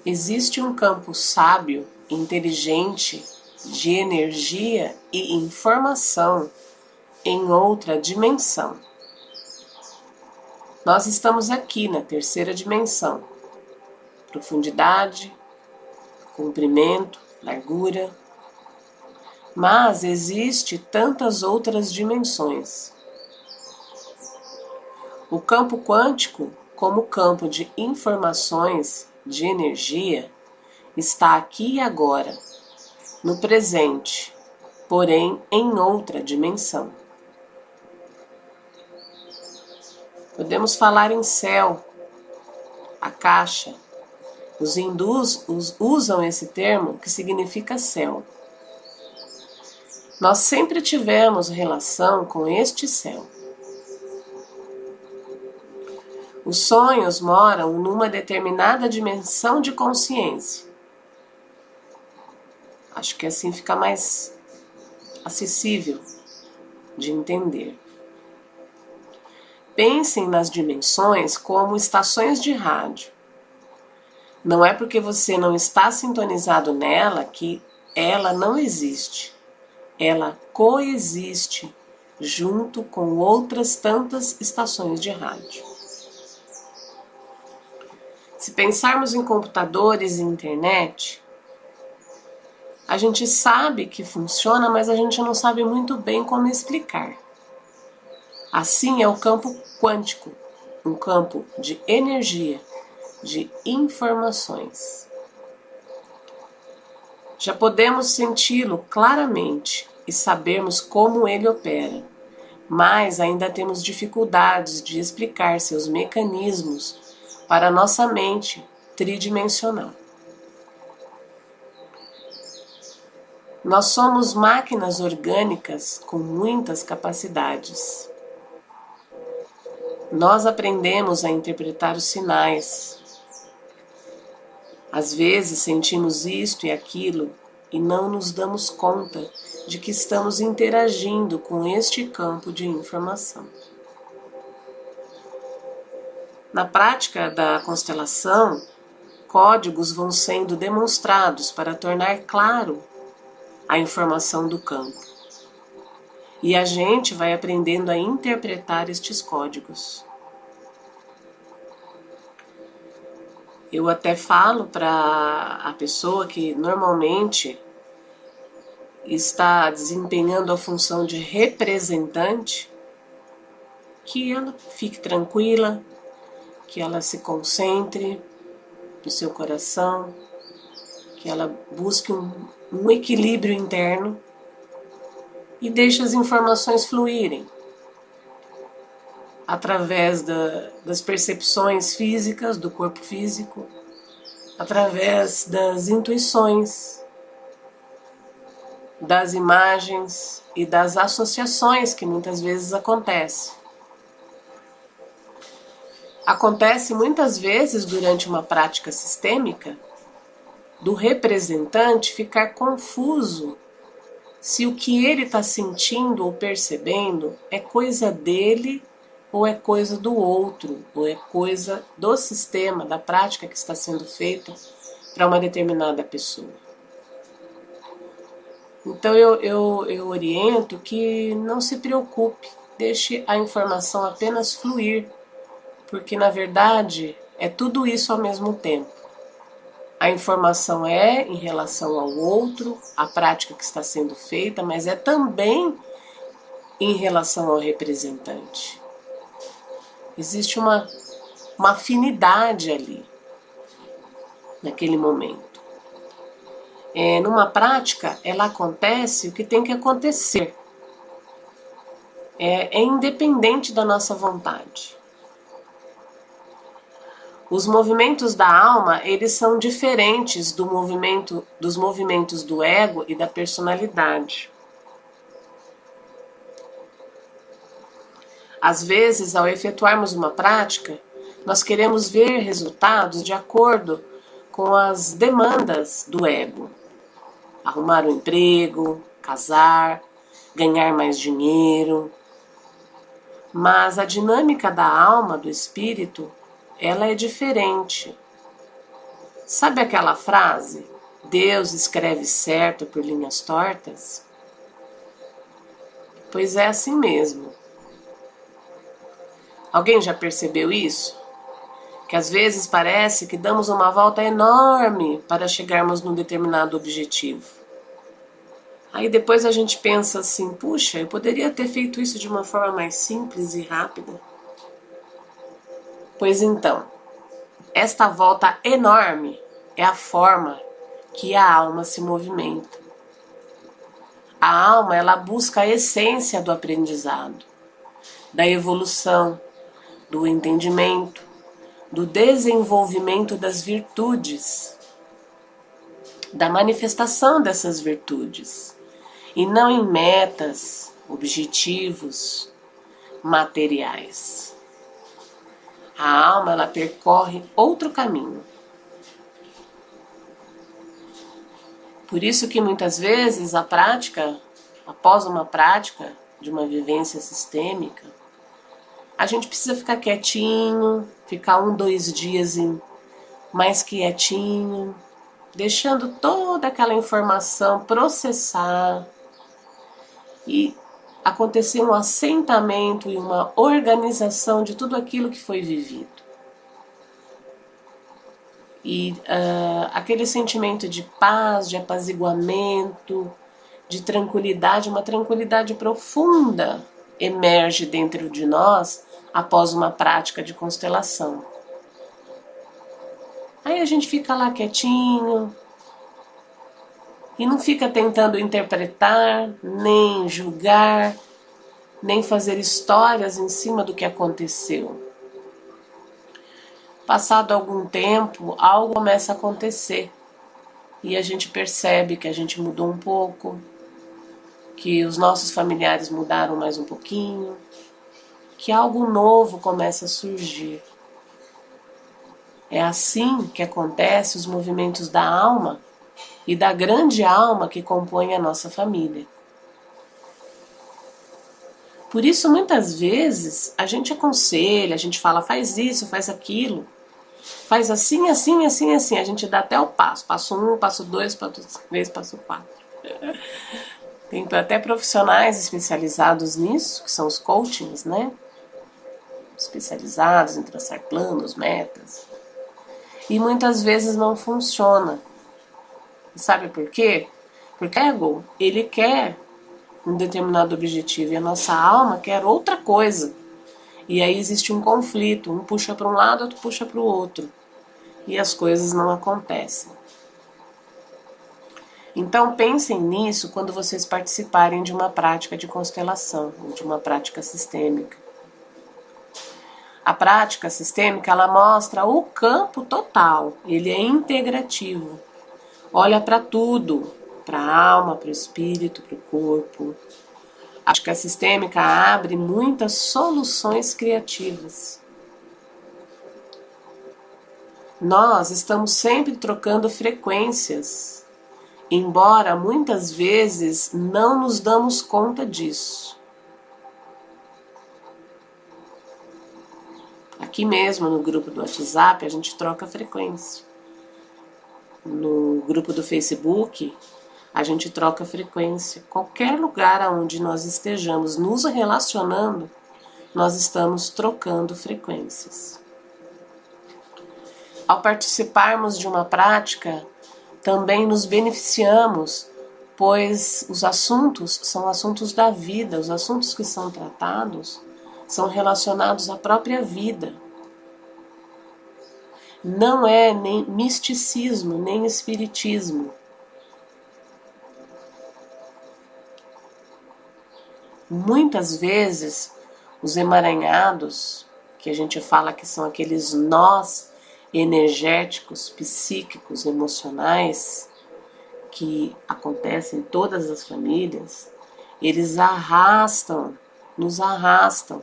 Existe um campo sábio, inteligente, de energia e informação em outra dimensão. Nós estamos aqui na terceira dimensão. Profundidade, comprimento, largura. Mas existe tantas outras dimensões. O campo quântico, como campo de informações, de energia, está aqui e agora, no presente, porém em outra dimensão. Podemos falar em céu, a caixa. Os hindus usam esse termo que significa céu. Nós sempre tivemos relação com este céu. Os sonhos moram numa determinada dimensão de consciência. Acho que assim fica mais acessível de entender. Pensem nas dimensões como estações de rádio. Não é porque você não está sintonizado nela que ela não existe. Ela coexiste junto com outras tantas estações de rádio. Se pensarmos em computadores e internet, a gente sabe que funciona, mas a gente não sabe muito bem como explicar. Assim é o campo quântico, um campo de energia, de informações. Já podemos senti-lo claramente e sabermos como ele opera, mas ainda temos dificuldades de explicar seus mecanismos para a nossa mente tridimensional. Nós somos máquinas orgânicas com muitas capacidades. Nós aprendemos a interpretar os sinais. Às vezes sentimos isto e aquilo e não nos damos conta de que estamos interagindo com este campo de informação. Na prática da constelação, códigos vão sendo demonstrados para tornar claro a informação do campo. E a gente vai aprendendo a interpretar estes códigos. Eu até falo para a pessoa que normalmente está desempenhando a função de representante, que ela fique tranquila, que ela se concentre no seu coração, que ela busque um equilíbrio interno e deixe as informações fluírem através das percepções físicas do corpo físico, através das intuições, das imagens e das associações que muitas vezes acontecem. Acontece muitas vezes durante uma prática sistêmica do representante ficar confuso se o que ele está sentindo ou percebendo é coisa dele ou é coisa do outro, ou é coisa do sistema, da prática que está sendo feita para uma determinada pessoa. Então eu oriento que não se preocupe, deixe a informação apenas fluir, porque na verdade é tudo isso ao mesmo tempo. A informação é em relação ao outro, a prática que está sendo feita, mas é também em relação ao representante. Existe uma afinidade ali, naquele momento. Numa prática, ela acontece o que tem que acontecer. É independente da nossa vontade. Os movimentos da alma, eles são diferentes dos movimentos do ego e da personalidade. Às vezes, ao efetuarmos uma prática, nós queremos ver resultados de acordo com as demandas do ego. Arrumar um emprego, casar, ganhar mais dinheiro. Mas a dinâmica da alma, do espírito, ela é diferente. Sabe aquela frase? Deus escreve certo por linhas tortas? Pois é assim mesmo. Alguém já percebeu isso? Que às vezes parece que damos uma volta enorme para chegarmos num determinado objetivo. Aí depois a gente pensa assim, puxa, eu poderia ter feito isso de uma forma mais simples e rápida. Pois então, esta volta enorme é a forma que a alma se movimenta. A alma, ela busca a essência do aprendizado, da evolução, do entendimento, do desenvolvimento das virtudes, da manifestação dessas virtudes, e não em metas, objetivos materiais. A alma, ela percorre outro caminho. Por isso que muitas vezes a prática, após uma prática de uma vivência sistêmica, a gente precisa ficar quietinho, ficar 2 dias mais quietinho, deixando toda aquela informação processar e acontecer um assentamento e uma organização de tudo aquilo que foi vivido. E aquele sentimento de paz, de apaziguamento, de tranquilidade, uma tranquilidade profunda emerge dentro de nós após uma prática de constelação. Aí a gente fica lá quietinho e não fica tentando interpretar, nem julgar, nem fazer histórias em cima do que aconteceu. Passado algum tempo, algo começa a acontecer e a gente percebe que a gente mudou um pouco, que os nossos familiares mudaram mais um pouquinho, que algo novo começa a surgir. É assim que acontecem os movimentos da alma e da grande alma que compõe a nossa família. Por isso, muitas vezes, a gente aconselha, a gente fala, faz isso, faz aquilo, faz assim, assim, assim, assim. A gente dá até o passo. Passo 1, passo 2, passo 3, passo 4. Tem até profissionais especializados nisso, que são os coachings, né? Especializados em traçar planos, metas. E muitas vezes não funciona. E sabe por quê? Porque o ego, ele quer um determinado objetivo e a nossa alma quer outra coisa. E aí existe um conflito, um puxa para um lado, outro puxa para o outro. E as coisas não acontecem. Então pensem nisso quando vocês participarem de uma prática de constelação, ou de uma prática sistêmica. A prática sistêmica, ela mostra o campo total, ele é integrativo. Olha para tudo, para a alma, para o espírito, para o corpo. A prática sistêmica abre muitas soluções criativas. Nós estamos sempre trocando frequências, embora muitas vezes não nos damos conta disso. Aqui mesmo no grupo do WhatsApp a gente troca frequência. No grupo do Facebook a gente troca frequência. Qualquer lugar onde nós estejamos nos relacionando, nós estamos trocando frequências. Ao participarmos de uma prática, também nos beneficiamos, pois os assuntos são assuntos da vida, os assuntos que são tratados são relacionados à própria vida. Não é nem misticismo, nem espiritismo. Muitas vezes, os emaranhados, que a gente fala que são aqueles nós energéticos, psíquicos, emocionais, que acontecem em todas as famílias, eles nos arrastam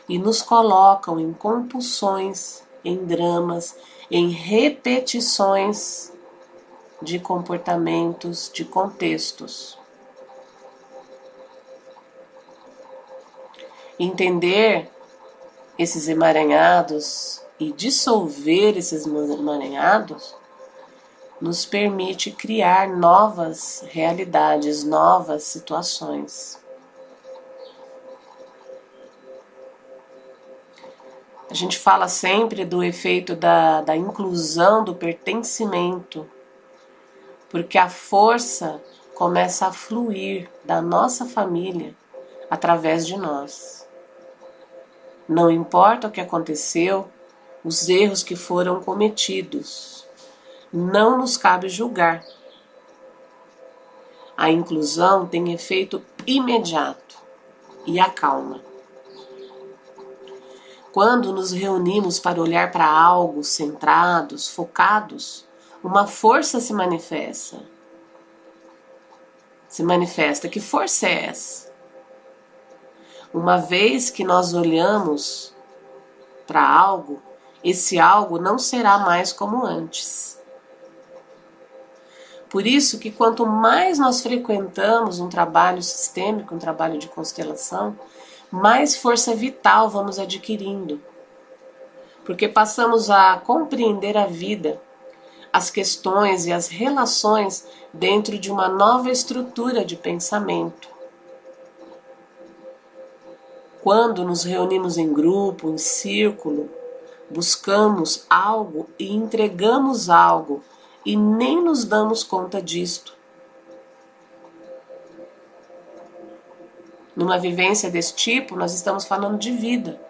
e nos colocam em compulsões, em dramas, em repetições de comportamentos, de contextos. Entender esses emaranhados e dissolver esses emaranhados nos permite criar novas realidades, novas situações. A gente fala sempre do efeito da inclusão, do pertencimento, porque a força começa a fluir da nossa família através de nós. Não importa o que aconteceu, os erros que foram cometidos, não nos cabe julgar. A inclusão tem efeito imediato e acalma. Quando nos reunimos para olhar para algo centrados, focados, uma força se manifesta. Que força é essa? Uma vez que nós olhamos para algo, esse algo não será mais como antes. Por isso que quanto mais nós frequentamos um trabalho sistêmico, um trabalho de constelação, mais força vital vamos adquirindo. Porque passamos a compreender a vida, as questões e as relações dentro de uma nova estrutura de pensamento. Quando nos reunimos em grupo, em círculo, buscamos algo e entregamos algo e nem nos damos conta disto. Numa vivência desse tipo, nós estamos falando de vida.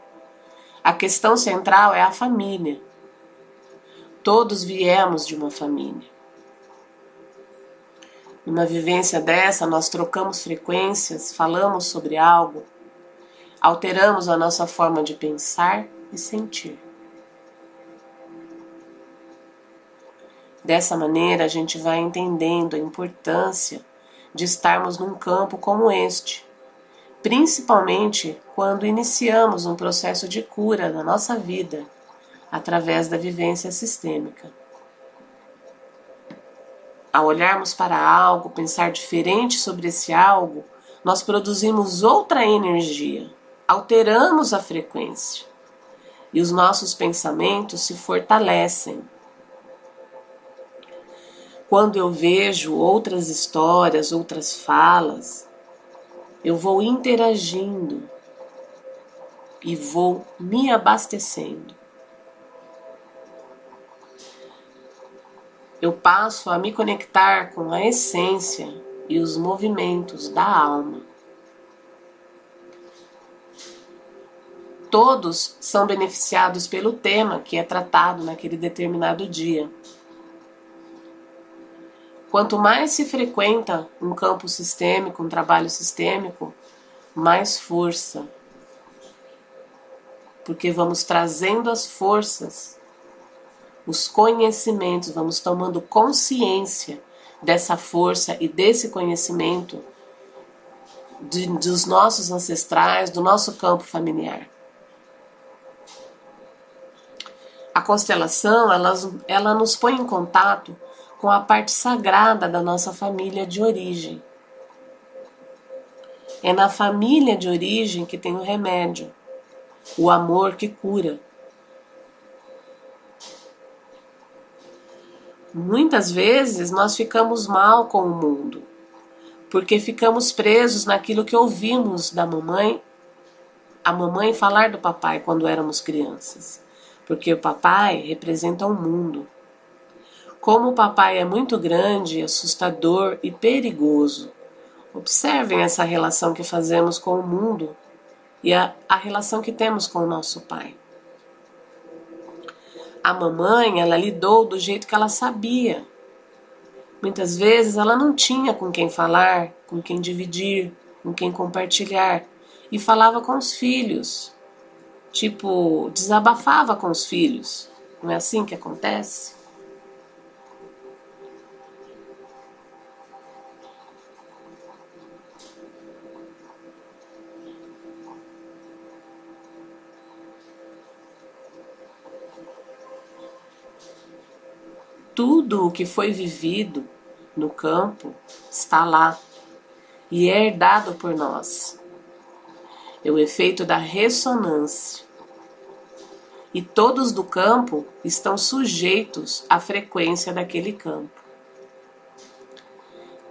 A questão central é a família. Todos viemos de uma família. Numa vivência dessa, nós trocamos frequências, falamos sobre algo, alteramos a nossa forma de pensar e sentir. Dessa maneira, a gente vai entendendo a importância de estarmos num campo como este, principalmente quando iniciamos um processo de cura na nossa vida através da vivência sistêmica. Ao olharmos para algo, pensar diferente sobre esse algo, nós produzimos outra energia, alteramos a frequência e os nossos pensamentos se fortalecem. Quando eu vejo outras histórias, outras falas, eu vou interagindo e vou me abastecendo. Eu passo a me conectar com a essência e os movimentos da alma. Todos são beneficiados pelo tema que é tratado naquele determinado dia. Quanto mais se frequenta um campo sistêmico, um trabalho sistêmico, mais força. Porque vamos trazendo as forças, os conhecimentos, vamos tomando consciência dessa força e desse conhecimento dos nossos ancestrais, do nosso campo familiar. A constelação, ela nos põe em contato com a parte sagrada da nossa família de origem. É na família de origem que tem o remédio, o amor que cura. Muitas vezes nós ficamos mal com o mundo, porque ficamos presos naquilo que ouvimos da mamãe, a mamãe falar do papai quando éramos crianças, porque o papai representa o mundo. Como o papai é muito grande, assustador e perigoso, observem essa relação que fazemos com o mundo e a relação que temos com o nosso pai. A mamãe, ela lidou do jeito que ela sabia. Muitas vezes ela não tinha com quem falar, com quem dividir, com quem compartilhar. E falava com os filhos. Tipo, desabafava com os filhos. Não é assim que acontece? Tudo o que foi vivido no campo está lá e é herdado por nós. É o efeito da ressonância. E todos do campo estão sujeitos à frequência daquele campo.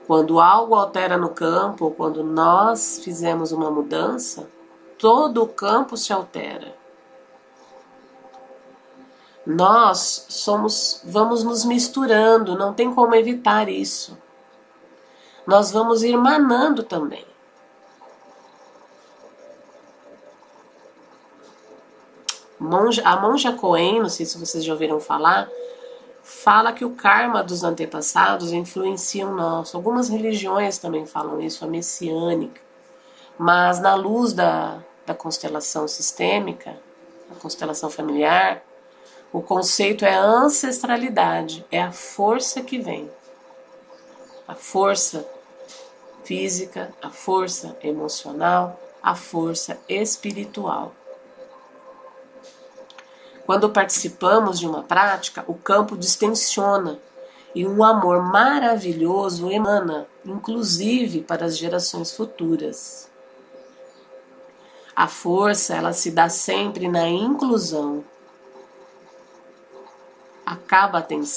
Quando algo altera no campo, ou quando nós fizemos uma mudança, todo o campo se altera. Nós vamos nos misturando, não tem como evitar isso. Nós vamos irmanando também. A monja Coen, não sei se vocês já ouviram falar, fala que o karma dos antepassados influencia o nosso. Algumas religiões também falam isso, a messiânica. Mas na luz da constelação sistêmica, a constelação familiar, o conceito é a ancestralidade, é a força que vem. A força física, a força emocional, a força espiritual. Quando participamos de uma prática, o campo distensiona e um amor maravilhoso emana, inclusive para as gerações futuras. A força, ela se dá sempre na inclusão. Acaba a tensão.